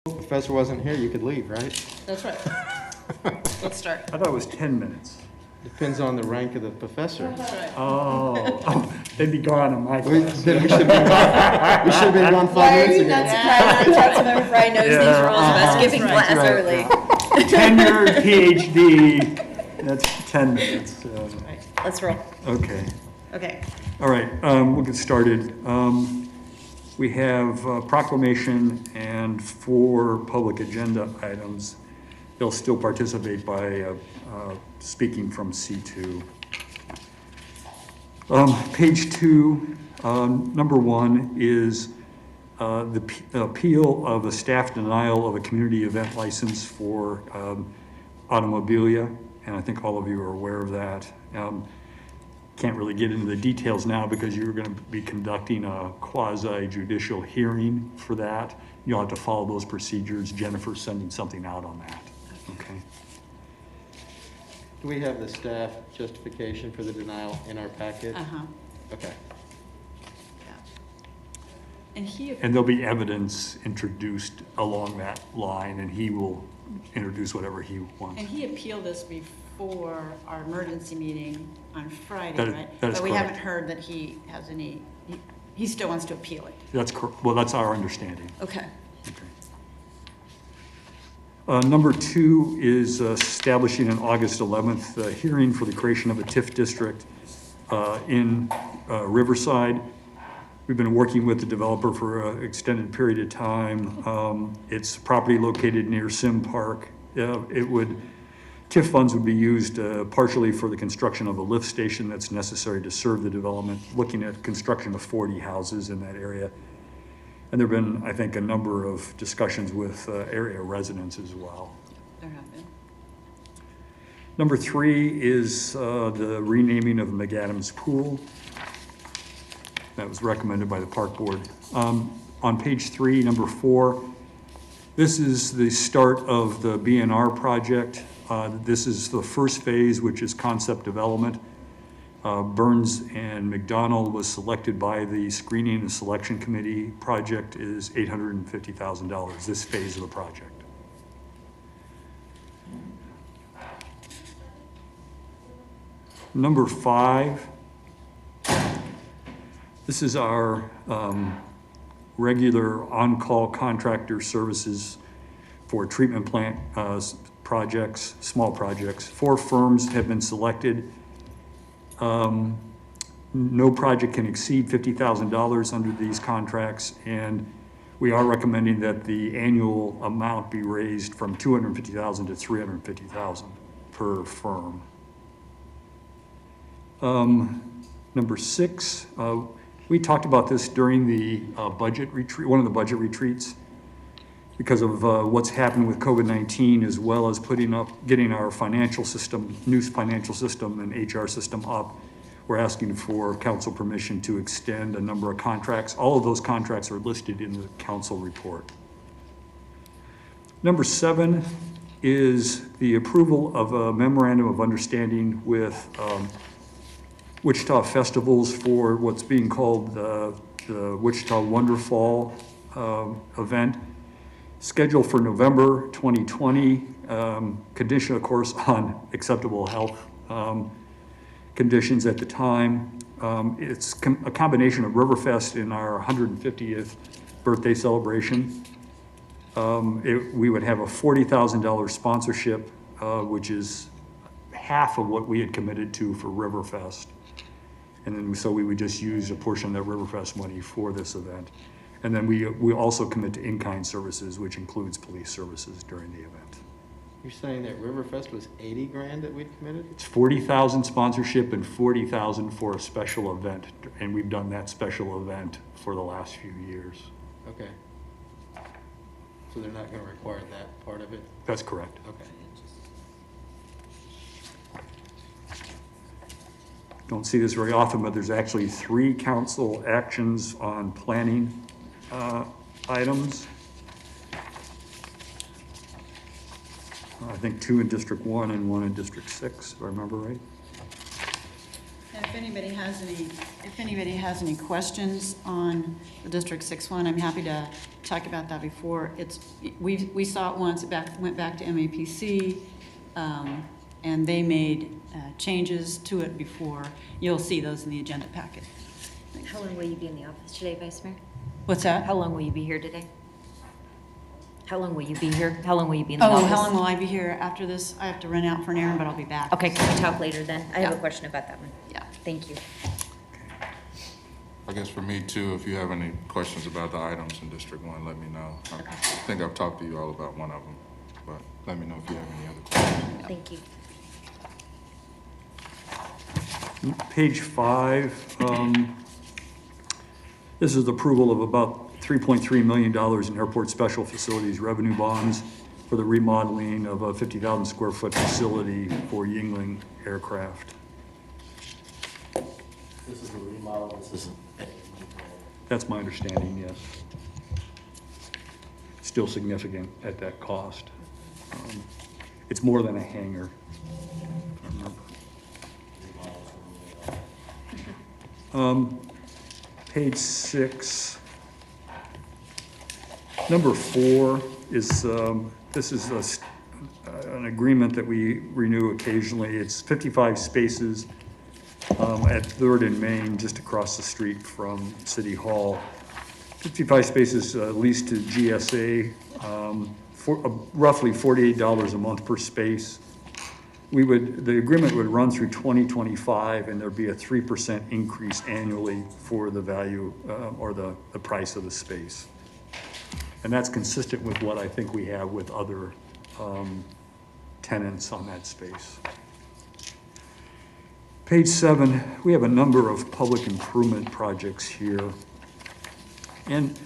If the professor wasn't here, you could leave, right? That's right. Let's start. I thought it was 10 minutes. Depends on the rank of the professor. That's right. Oh, they'd be gone in my We, class. then we should be gone. We should have been gone 5 Why are minutes you ago. not surprised that Councilmember Fry knows these Yeah, rules about skipping That's class right. early? Tenured PhD, that's 10 minutes. Right, let's roll. Okay, Okay. all right, we'll get started. We have proclamation and 4 public agenda items. They'll still participate by speaking from C2. Page 2, number 1 is the appeal of a staff denial of a community event license for automobilia, and I think all of you are aware of that. Can't really get into the details now because you're going to be conducting a quasi-judicial hearing for that. You'll have to follow those procedures. Jennifer's sending something out on that. Okay. Do we have the staff justification for the denial in our packet? Uh-huh. Okay. Yeah. And he, And there'll be evidence introduced along that line, and he will introduce whatever he wants. and he appealed this before our emergency meeting on Friday, That is- right? that is But we correct. haven't heard that he has any, he still wants to appeal it. That's correct. Well, that's our understanding. Okay. Okay. Number 2 is establishing an August 11th hearing for the creation of a TIF district in Riverside. We've been working with the developer for an extended period of time. It's property located near Sim Park. TIF funds would be used partially for the construction of a lift station that's necessary to serve the development, looking at construction of 40 houses in that area. And there've been, I think, a number of discussions with area residents as well. There have been. Number 3 is the renaming of McAdams Pool. That was recommended by the Park Board. On page 3, number 4, this is the start of the BNR project. This is the first phase, which is concept development. Burns and McDonald was selected by the Screening and Selection Committee. Project is $850,000, this phase of the project. Number 5, this is our regular on-call contractor services for treatment plant projects, small projects. 4 firms have been selected. No project can exceed $50,000 under these contracts, and we are recommending that the annual amount be raised from $250,000 to $350,000 per firm. Number 6, we talked about this during the budget retreat, one of the budget retreats, because of what's happened with COVID-19, as well as getting our financial system, new financial system and HR system up. We're asking for council permission to extend a number of contracts. All of those contracts are listed in the council report. Number 7 is the approval of a memorandum of understanding with Wichita Festivals for what's being called the Wichita Wonderfall event, scheduled for November 2020, conditioned, of course, on acceptable health conditions at the time. It's a combination of Riverfest and our 150th birthday celebration. We would have a $40,000 sponsorship, which is half of what we had committed to for Riverfest. And then, so we would just use a portion of that Riverfest money for this event. And then we also commit to in-kind services, which includes police services during the event. You're saying that Riverfest was 80 grand that we'd committed? It's 40,000 sponsorship and 40,000 for a special event, and we've done that special event for the last few years. Okay. So they're not gonna require that part of it? That's correct. Okay. Don't see this very often, but there's actually 3 council actions on planning items. I think 2 in District 1 and 1 in District 6, if I remember right. And if if anybody has any questions on the District 6-1, I'm happy to talk about that before. We saw it once, went back to MAPC, and they made changes to it before. You'll see those in the agenda packet. How long will you be in the office today, Vice Mayor? What's that? How long will you be here today? How long will you be here? How long will you be in the office? Oh, how long will I be here after this? I have to run out for an errand, but I'll be back. Okay, can we talk later then? I have a Yeah. question about that one. Yeah. Thank you. I guess for me too, if you have any questions about the items in District 1, let me know. I think I've talked to you all about one of them, but let me know if you have any other questions. Thank you. Page 5, this is approval of about $3.3 million in airport special facilities revenue bonds for the remodeling of a 50,000 square foot facility for Yingling Aircraft. This is a remodel, this is. That's my understanding, yes. Still significant at that cost. It's more than a hangar. Page 6. Number 4 is, this is an agreement that we renew occasionally. It's 55 spaces at 3rd and Main, just across the street from City Hall. 55 spaces leased to GSA, for roughly $48 a month per space. The agreement would run through 2025, and there'd be a 3% increase annually for the value or the price of the space. And that's consistent with what I think we have with other tenants on that space. Page 7, we have a number of public improvement projects here. And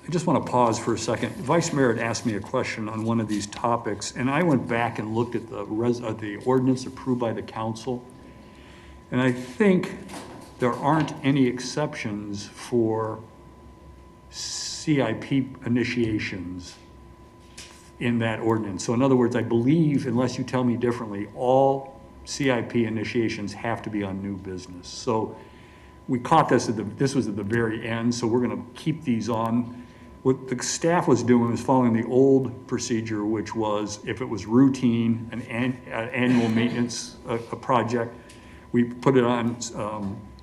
I just want to pause for a second. Vice Mayor had asked me a question on one of these topics, and I went back and looked at the ordinance approved by the council. And I think there aren't any exceptions for CIP initiations in that ordinance. So in other words, I believe, unless you tell me differently, all CIP initiations have to be on new business. So we caught this this was at the very end, so we're gonna keep these on. What the staff was doing was following the old procedure, which was if it was routine, an annual maintenance a project, we put it on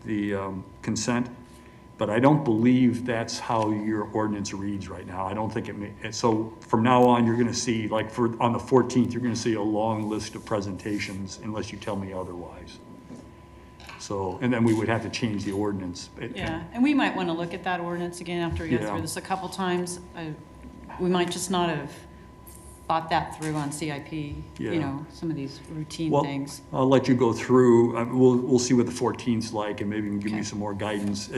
the consent. But I don't believe that's how your ordinance reads right now. I don't think so from now on, you're gonna see, like on the 14th, you're gonna see a long list of presentations unless you tell me otherwise. So, and then we would have to change the ordinance. Yeah, and we might want to look at that ordinance again after we go Yeah. through this a couple times. We might just not have thought that through on CIP, Yeah. you know, some of these routine Well, things. I'll let you go through, we'll see what the 14th's like, and maybe you can give me Okay. some more guidance.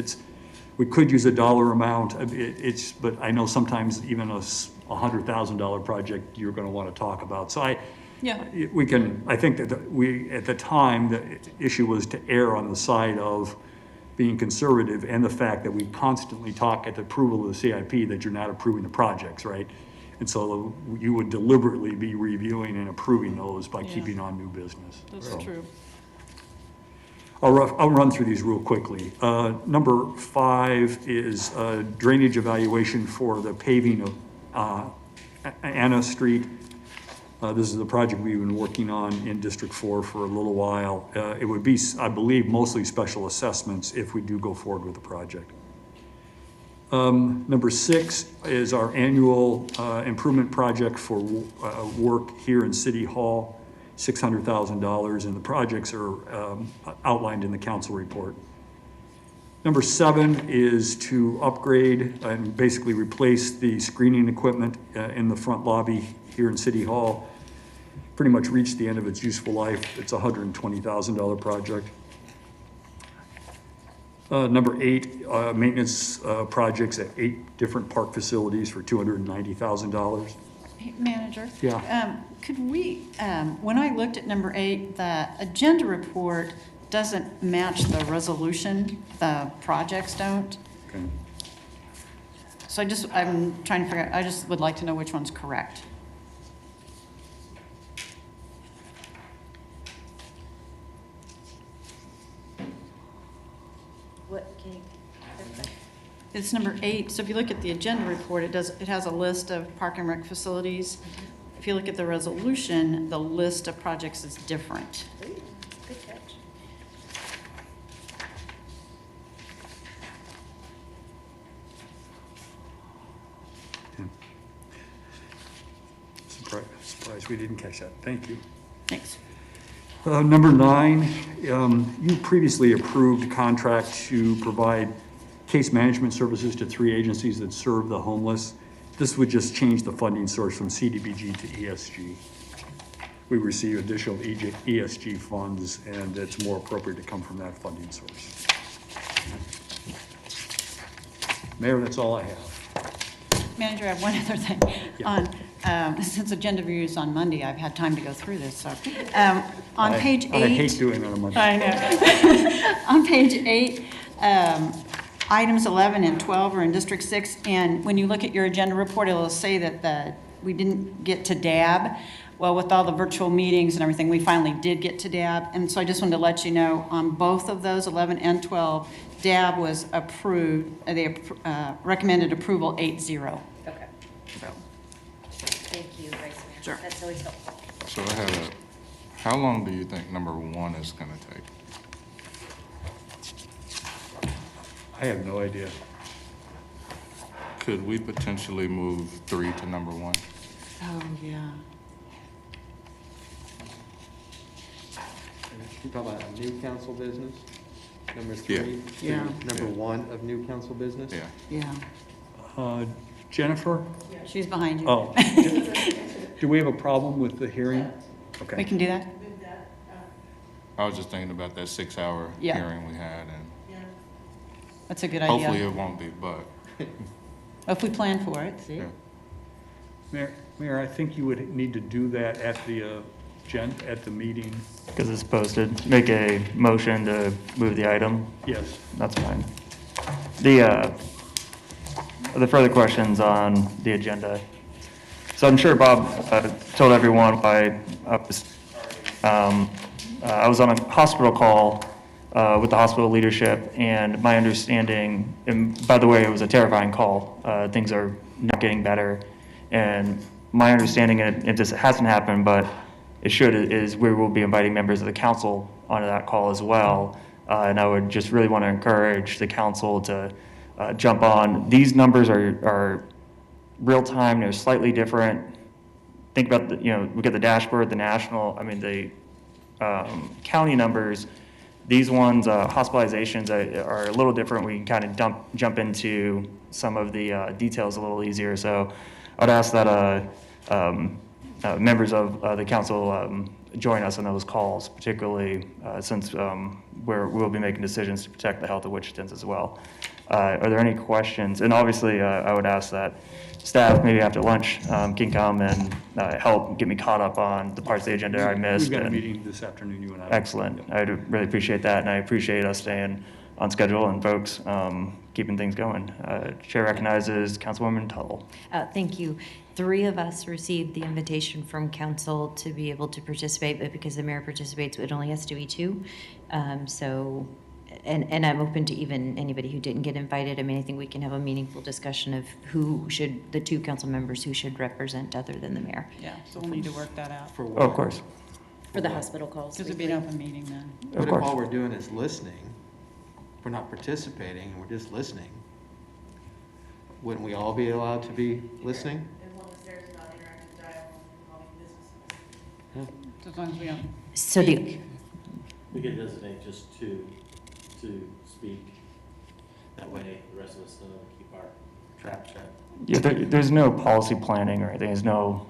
We could use a dollar amount, but I know sometimes even a $100,000 project you're gonna wanna talk about. So Yeah, I think that at the time, the issue was to err on the side of being conservative and the fact that we constantly talk at the approval of the CIP that you're not approving the projects, right? And so you would deliberately be reviewing and approving those by Yeah. keeping on new business. that's So true. I'll run through these real quickly. Number 5 is drainage evaluation for the paving of Anna Street. This is a project we've been working on in District 4 for a little while. It would be, I believe, mostly special assessments if we do go forward with the project. Number 6 is our annual improvement project for work here in City Hall, $600,000, and the projects are outlined in the council report. Number 7 is to upgrade and basically replace the screening equipment in the front lobby here in City Hall. Pretty much reached the end of its useful life. It's a $120,000 project. Number 8, maintenance projects at 8 different park facilities for $290,000. Hey, Manager? Yeah. Could we, when I looked at number 8, the agenda report doesn't match the resolution, the projects don't. Okay. So I'm trying to figure out, I just would like to know which one's correct. It's number 8. So if you look at the agenda report, it has a list of park and rec facilities. If you look at the resolution, the list of projects is different. Good catch. Surprised we didn't catch that. Thank you. Thanks. Number 9, you previously approved contract to provide case management services to 3 agencies that serve the homeless. This would just change the funding source from CDBG to ESG. We receive additional ESG funds, and it's more appropriate to come from that funding source. Mayor, that's all I have. Manager, I have one other thing. Since agenda review is on Monday, I've had time to go through this, so. On page 8. I hate doing that on Monday. I know. On page 8, items 11 and 12 are in District 6, and when you look at your agenda report, it'll say that we didn't get to DAB. Well, with all the virtual meetings and everything, we finally did get to DAB, and so I just wanted to let you know, on both of those, 11 and 12, DAB was approved, they recommended approval 8-0. Okay. So, Thank you, Vice Mayor. Sure. That's always helpful. So how long do you think number 1 is gonna take? I have no idea. Could we potentially move 3 to number 1? oh, yeah. You talk about new council business, number Yeah. 3? Yeah. Number 1 of new council business? Yeah. Yeah, Jennifer? she's behind you. Oh. Do we have a problem with the hearing? We Okay. can do that? I was just thinking about that 6-hour Yeah. hearing we had, and That's a good idea. hopefully it won't be, but, If we plan for it, see? yeah. Mayor, I think you would need to do that at the meeting. Because it's posted, make a motion to move the item, Yes. that's fine. The further questions on the agenda. So I'm sure Bob told everyone I was on a hospital call with the hospital leadership, and my understanding, and by the way, it was a terrifying call, things are not getting better, and my understanding, and it just hasn't happened, but it should, is we will be inviting members of the council onto that call as well. And I would just really want to encourage the council to jump on. These numbers are real time, they're slightly different. Think about, we got the dashboard, the national, the county numbers. These ones, hospitalizations are a little different. We can kind of jump into some of the details a little easier. So I'd ask that members of the council join us on those calls, particularly since we'll be making decisions to protect the health of Wichitans as well. Are there any questions? And obviously, I would ask that staff, maybe after lunch, can come and help get me caught up on the parts of the agenda I missed. We've got a and- meeting this afternoon, you and I. Excellent. I'd really appreciate that, and I appreciate us staying on schedule and folks keeping things going. Chair recognizes Councilwoman Tuttle. Thank you. 3 of us received the invitation from council to be able to participate, but because the mayor participates, it only has to be 2. And I'm open to even anybody who didn't get invited. I think we can have a meaningful discussion of the 2 council members who should represent other than the mayor. Yeah, so we'll need to work that out. For Oh, what? of course, For the hospital calls. Because it'd be an open meeting then. of But if all course. we're doing is listening, we're not participating, and we're just listening, wouldn't we all be allowed to be listening? As long as there's not interactive dialogue involving businesses. As long as we don't. So the, We could designate just two to speak. That way, the rest of us know to keep our trap check. Yeah, there's no policy planning or anything. There's no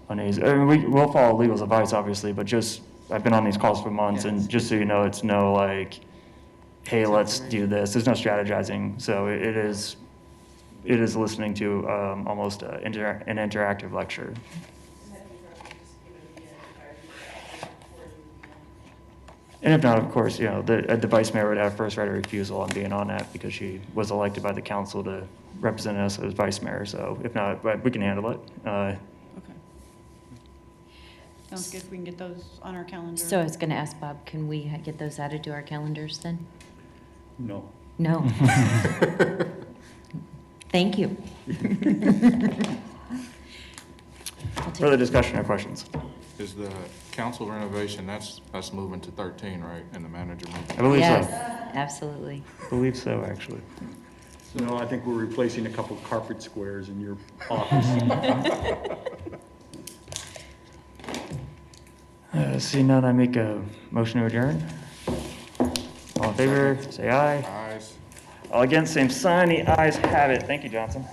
uneasy. We'll follow legal's advice, obviously, but I've been on these calls for months, and just so you know, it's no like, hey, let's do this. There's no strategizing. So it is listening to almost an interactive lecture. And if not, of course, the vice mayor would have first right of refusal on being on that because she was elected by the council to represent us as vice mayor. So if not, but we can handle it. Okay. Sounds good. We can get those on our calendar. so I was going to ask Bob, can we get those added to our calendars then? No. No. Thank you. Further discussion or questions? Is the council renovation, that's moving to 13, right, in the manager I meeting? believe Yes, so. absolutely. I believe so, actually. No, I think we're replacing a couple carpet squares in your office. Seeing none, I make a motion to adjourn. All in favor, say aye. Ayes? All against, same sign. The ayes have it. Thank you, Johnson.